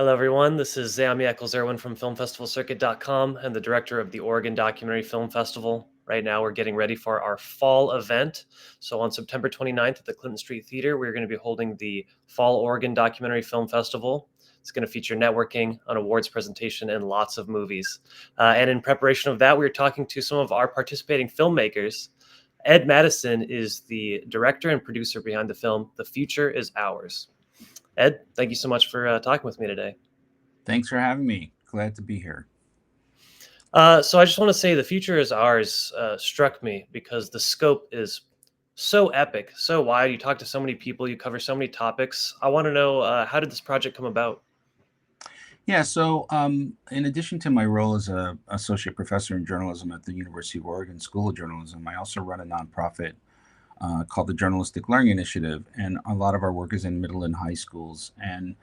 Hello, everyone. This is Zami Eccles-Irwin from FilmFestivalCircuit.com and the director of the Oregon Documentary Film Festival. Right now, we're getting ready for our fall event. So on September 29th at the Clinton Street Theater, we're going to be holding the Fall Oregon Documentary Film Festival. It's going to feature networking, an awards presentation, and lots of movies. And in preparation of that, we were talking to some of our participating filmmakers. Ed Madison is the director and producer behind the film The Future Is Ours. Ed, thank you so much for talking with me today. Thanks for having me. Glad to be here. So I just want to say The Future Is Ours struck me because the scope is so epic, so wide. You talk to so many people, you cover so many topics. I want to know, how did this project come about? Yeah, so in addition to my role as a associate professor in journalism at the University of Oregon School of Journalism, I also run a nonprofit called the Journalistic Learning Initiative, and a lot of our work is in middle and high schools. And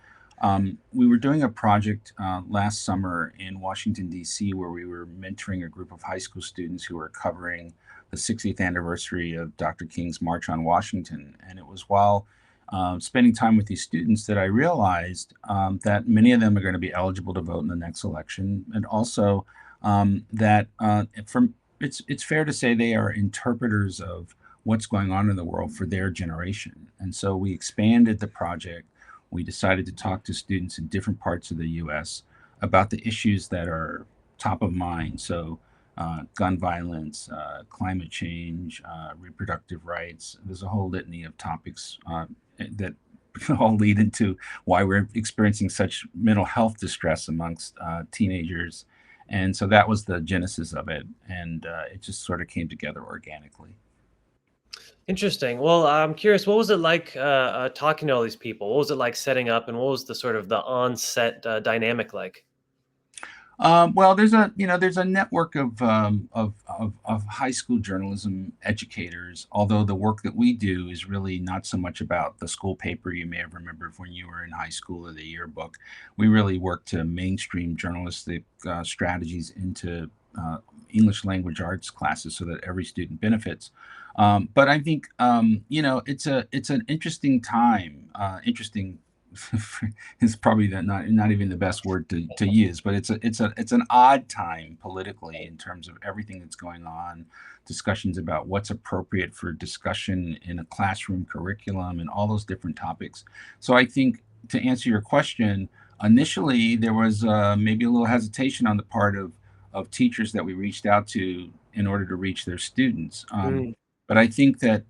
we were doing a project last summer in Washington, D.C., where we were mentoring a group of high school students who were covering the 60th anniversary of Dr. King's March on Washington. And it was while spending time with these students that I realized that many of them are going to be eligible to vote in the next election, and also that from it's fair to say they are interpreters of what's going on in the world for their generation. And so we expanded the project. We decided to talk to students in different parts of the U.S. about the issues that are top of mind. So gun violence, climate change, reproductive rights. There's a whole litany of topics that all lead into why we're experiencing such mental health distress amongst teenagers. And so that was the genesis of it. And it just sort of came together organically. Interesting. Well, I'm curious, what was it like talking to all these people? What was it like setting up, and what was the sort of the on-set dynamic like? Well, there's a network of high school journalism educators. Although the work that we do is really not so much about the school paper you may have remembered when you were in high school or the yearbook. We really work to mainstream journalistic strategies into English language arts classes so that every student benefits. But I think it's an interesting time. Interesting is probably not even the best word to use, but it's an odd time politically in terms of everything that's going on, discussions about what's appropriate for discussion in a classroom curriculum and all those different topics. So I think to answer your question, initially there was maybe a little hesitation on the part of teachers that we reached out to in order to reach their students. Mm, But I think that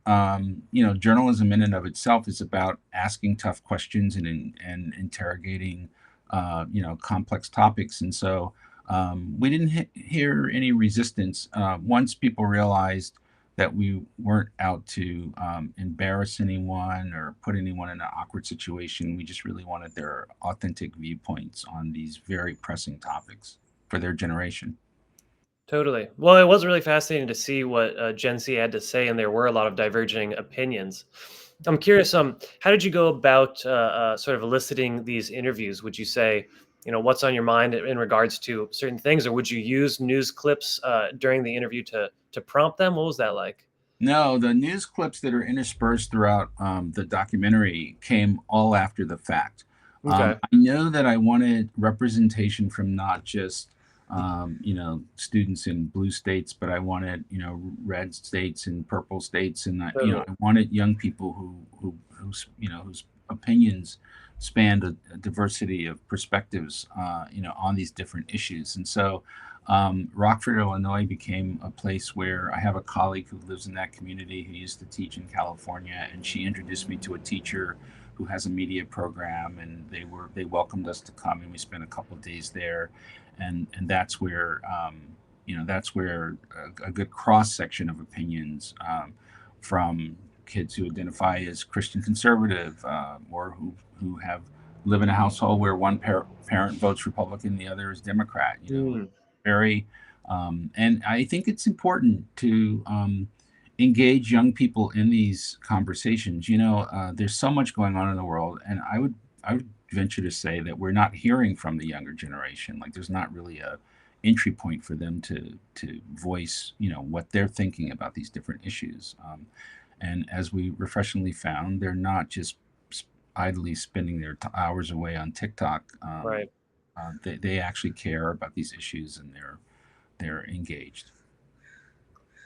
journalism in and of itself is about asking tough questions and interrogating complex topics. And so we didn't hear any resistance once people realized that we weren't out to embarrass anyone or put anyone in an awkward situation. We just really wanted their authentic viewpoints on these very pressing topics for their generation. totally. Well, it was really fascinating to see what Gen Z had to say, and there were a lot of diverging opinions. I'm curious, how did you go about sort of eliciting these interviews? Would you say, what's on your mind in regards to certain things, or would you use news clips during the interview to prompt them? What was that like? No, the news clips that are interspersed throughout the documentary came all after the fact. Okay. I know that I wanted representation from not just students in blue states, but I wanted red states and purple states, and Totally. I wanted young people whose opinions spanned a diversity of perspectives, on these different issues. And so Rockford, Illinois became a place where I have a colleague who lives in that community who used to teach in California, and she introduced me to a teacher who has a media program, and they welcomed us to come, and we spent a couple of days there, and that's where that's where a good cross section of opinions from kids who identify as Christian conservative or who have live in a household where one parent votes Republican, the other is Democrat. Mm, Very, and I think it's important to engage young people in these conversations. There's so much going on in the world, and I would venture to say that we're not hearing from the younger generation. Like there's not really a entry point for them to voice, what they're thinking about these different issues. And as we refreshingly found, they're not just idly spending their hours away on TikTok. Right. They actually care about these issues, and they're engaged.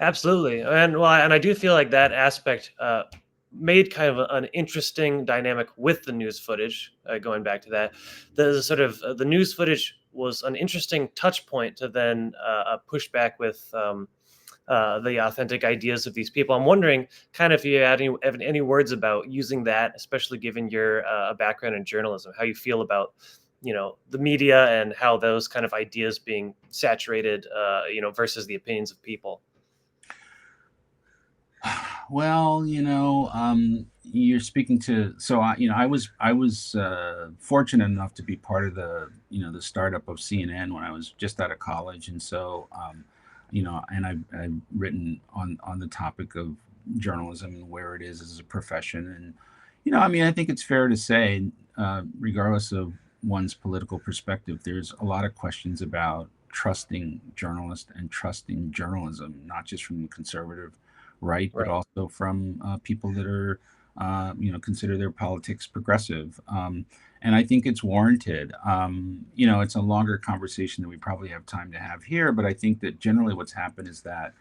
Absolutely, and well, and I do feel like that aspect made kind of an interesting dynamic with the news footage. Going back to that, the sort of the news footage was an interesting touch point to then push back with the authentic ideas of these people. I'm wondering, kind of, if you had any words about using that, especially given your background in journalism, how you feel about the media and how those kind of ideas being saturated, versus the opinions of people. Well, you're speaking to. So I was fortunate enough to be part of the startup of CNN when I was just out of college, and so and I've written on the topic of journalism and where it is as a profession, and I mean, I think it's fair to say, regardless of one's political perspective, there's a lot of questions about trusting journalists and trusting journalism, not just from the conservative right, but Right. also from people that are, consider their politics progressive. And I think it's warranted. It's a longer conversation that we probably have time to have here, but I think that generally what's happened is that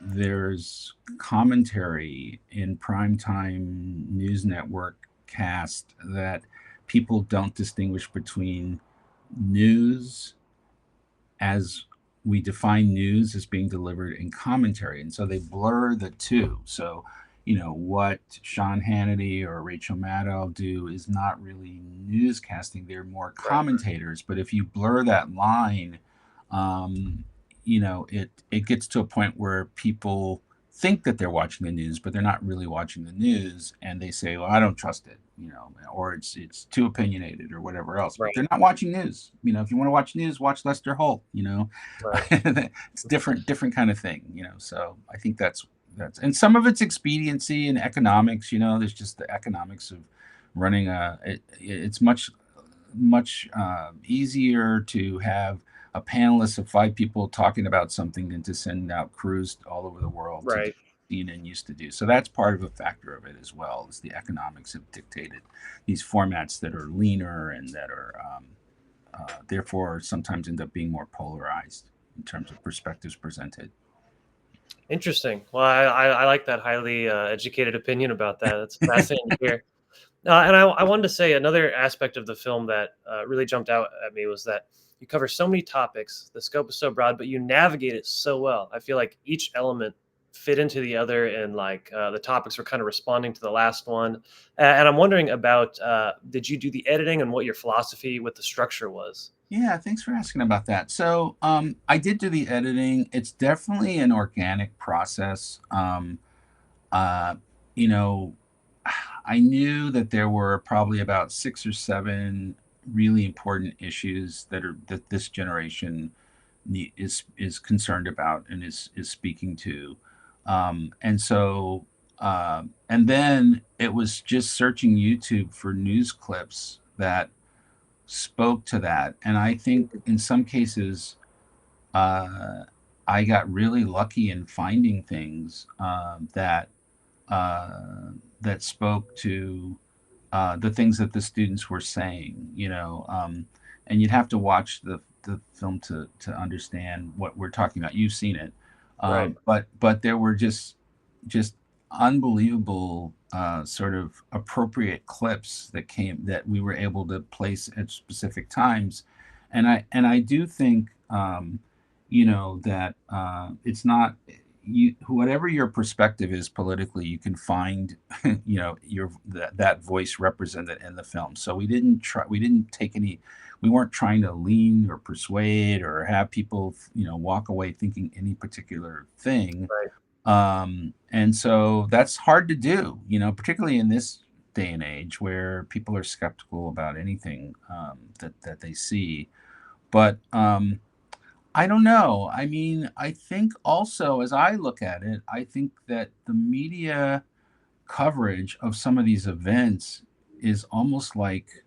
there's commentary in primetime news network cast that people don't distinguish between news as we define news as being delivered in commentary. And so they blur the two. So, what Sean Hannity or Rachel Maddow do is not really newscasting, they're more Right. commentators. But if you blur that line, um, it gets to a point where people think that they're watching the news, but they're not really watching the news, and they say, "Well, I don't trust it," or it's too opinionated or whatever else. But Right. they're not watching news. If you want to watch news, watch Lester Holt. Right. It's different kind of thing. So I think that's and some of it's expediency and economics. There's just the economics of running it's much easier to have a panelist of 5 people talking about something than to send out crews all over the world to do Right. what CNN used to do. So that's part of a factor of it as well, is the economics have dictated these formats that are leaner and that are therefore sometimes end up being more polarized in terms of perspectives presented. Interesting. Well, I like that highly educated opinion about that. That's fascinating to hear. And I wanted to say another aspect of the film that really jumped out at me was that you cover so many topics. The scope is so broad, but you navigate it so well. I feel like each element fit into the other, and like the topics were kind of responding to the last one. And I'm wondering about, did you do the editing and what your philosophy with the structure was? Yeah, thanks for asking about that. So I did do the editing. It's definitely an organic process. Uh, you know, I knew that there were probably about 6 or 7 really important issues that this generation is concerned about and is speaking to, and so and then it was just searching YouTube for news clips that spoke to that, and I think in some cases uh, I got really lucky in finding things uh, that spoke to the things that the students were saying, and you'd have to watch the film to understand what we're talking about. You've seen it, Right. but there were just unbelievable sort of appropriate clips that we were able to place at specific times, and I do think that it's not you whatever your perspective is politically, you can find that voice represented in the film. So we weren't trying to lean or persuade or have people walk away thinking any particular thing. Right. And so that's hard to do, particularly in this day and age where people are skeptical about anything that they see. But I don't know. I mean, I think also, as I look at it, I think that the media coverage of some of these events is almost like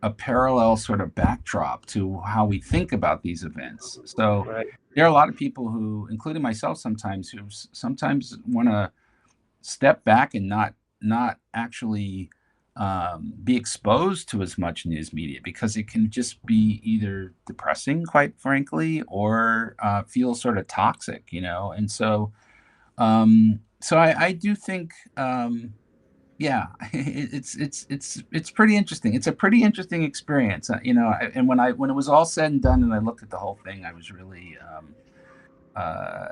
a parallel sort of backdrop to how we think about these events. So Right. there are a lot of people who, including myself sometimes, who sometimes want to step back and not actually be exposed to as much news media, because it can just be either depressing, quite frankly, or feel sort of toxic, And so I do think, yeah, it's pretty interesting. It's a pretty interesting experience, and when it was all said and done, and I looked at the whole thing, I was really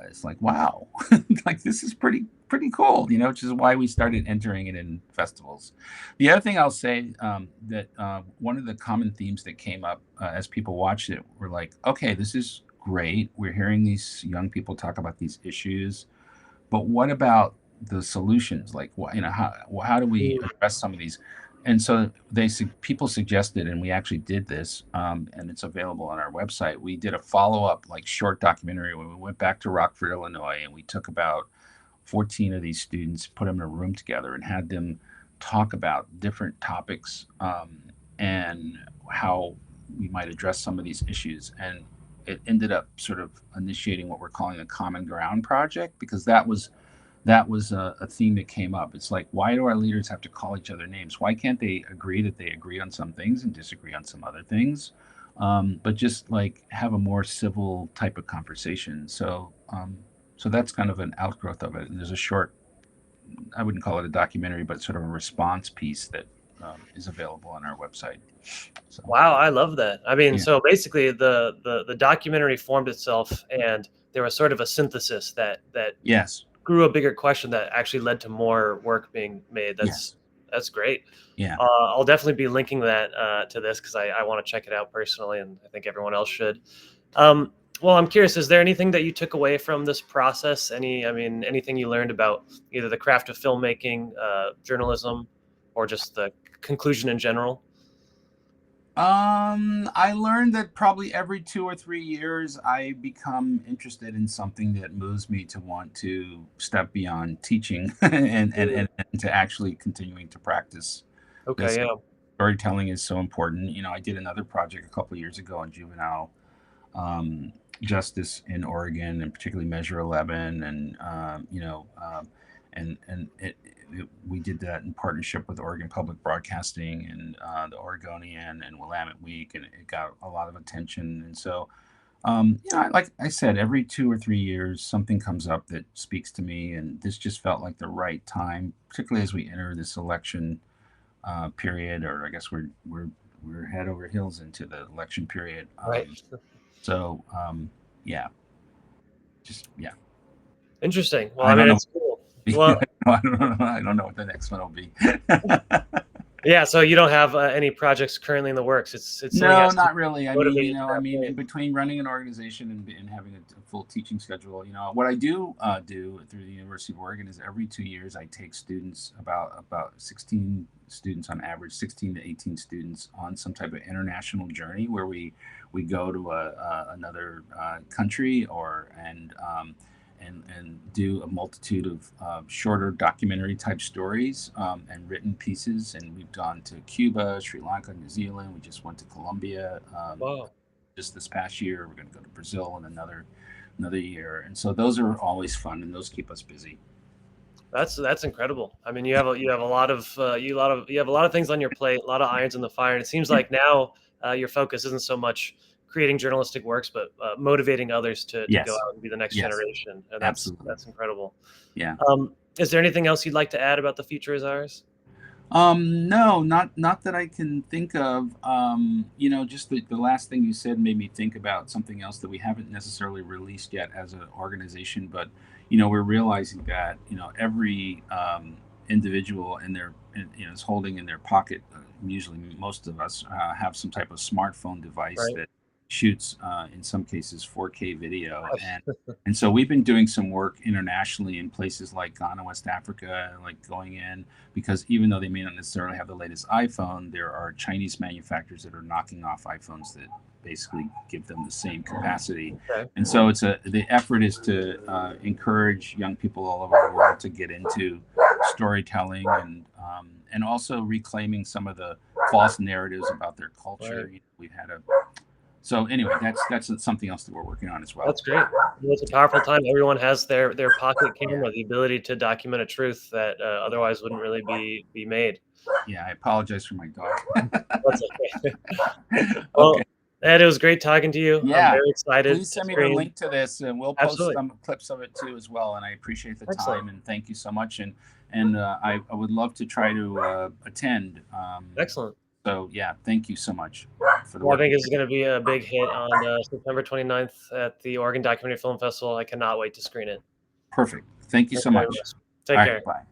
it's like, wow, like this is pretty cool, which is why we started entering it in festivals. The other thing I'll say, that one of the common themes that came up as people watched it were like, okay, this is great. We're hearing these young people talk about these issues, but what about the solutions? Like, how do we Mm. address some of these? And so people suggested, and we actually did this, and it's available on our website. We did a follow-up, like, short documentary when we went back to Rockford, Illinois, and we took about 14 of these students, put them in a room together, and had them talk about different topics, and how we might address some of these issues. And it ended up sort of initiating what we're calling a common ground project, because that was a theme that came up. It's like, why do our leaders have to call each other names? Why can't they agree that they agree on some things and disagree on some other things, but just like have a more civil type of conversation? So that's kind of an outgrowth of it. And there's a short, I wouldn't call it a documentary, but sort of a response piece that is available on our website. So Wow, I love that. I mean, yeah, so basically the documentary formed itself and there was sort of a synthesis that yes, grew a bigger question that actually led to more work being made. yes, That's great. yeah. I'll definitely be linking that to this because I want to check it out personally, and I think everyone else should. Um, well, I'm curious, is there anything that you took away from this process? Anything you learned about either the craft of filmmaking, journalism, or just the conclusion in general? I learned that probably every 2 or 3 years, I become interested in something that moves me to want to step beyond teaching Mm. and to actually continuing to practice Okay, this. yeah. Storytelling is so important. I did another project a couple of years ago on juvenile um, justice in Oregon, and particularly Measure 11, and we did that in partnership with Oregon Public Broadcasting and the Oregonian and Willamette Week, and it got a lot of attention. And so, like I said, every 2 or 3 years, something comes up that speaks to me, and this just felt like the right time, particularly as we enter this election period, or I guess we're head over heels into the election period. Right. So yeah, just yeah. Interesting. Well, I I mean, don't know. it's cool. Well, I don't know. I don't know what the next one will be. yeah. So you don't have any projects currently in the works. It's something that No, has to not really. motivate you to that In point. between running an organization and having a full teaching schedule, what I do through the University of Oregon is every 2 years I take students, about 16 students on average, 16 to 18 students, on some type of international journey where we go to another country, and do a multitude of shorter documentary type stories, and written pieces. And we've gone to Cuba, Sri Lanka, New Zealand. We just went to Colombia Wow. just this past year. We're going to go to Brazil in another year. And so those are always fun, and those keep us busy. That's incredible. I mean, you have a lot of you have a lot of things on your plate, a lot of irons in the fire, and it seems like now your focus isn't so much creating journalistic works, but motivating others to go Yes, out and be the next yes, generation, and absolutely. that's incredible. Yeah. Is there anything else you'd like to add about the future is ours? No, not that I can think of. Just the last thing you said made me think about something else that we haven't necessarily released yet as an organization, but we're realizing that every individual is holding in their pocket. Usually, most of us have some type of smartphone device Right. that shoots, in some cases, 4K video, and so we've been doing some work internationally in places like Ghana, West Africa, like going in, because even though they may not necessarily have the latest iPhone, there are Chinese manufacturers that are knocking off iPhones that basically give them the same capacity. Okay. And so the effort is to encourage young people all over the world to get into storytelling, and also reclaiming some of the false narratives about their culture. Right. We've had So anyway, that's something else that we're working on as well. That's great. It's a powerful time. Everyone has their pocket camera, the ability to document a truth that otherwise wouldn't really be made. Yeah, I apologize for my dog. That's okay. Okay. Well, Ed, it was great talking to you. I'm Yeah. very excited Please to send me the screen. link to this, and we'll post Absolutely. some clips of it too as well. And I appreciate the Excellent. time, and thank you so much. And I would love to try to attend. Excellent. So yeah, thank you so much for the Well, I work. think this is going to be a big hit on September 29th at the Oregon Documentary Film Festival. I cannot wait to screen it. Perfect. Thank you Thank so you very much. much. All Take right. care. Bye.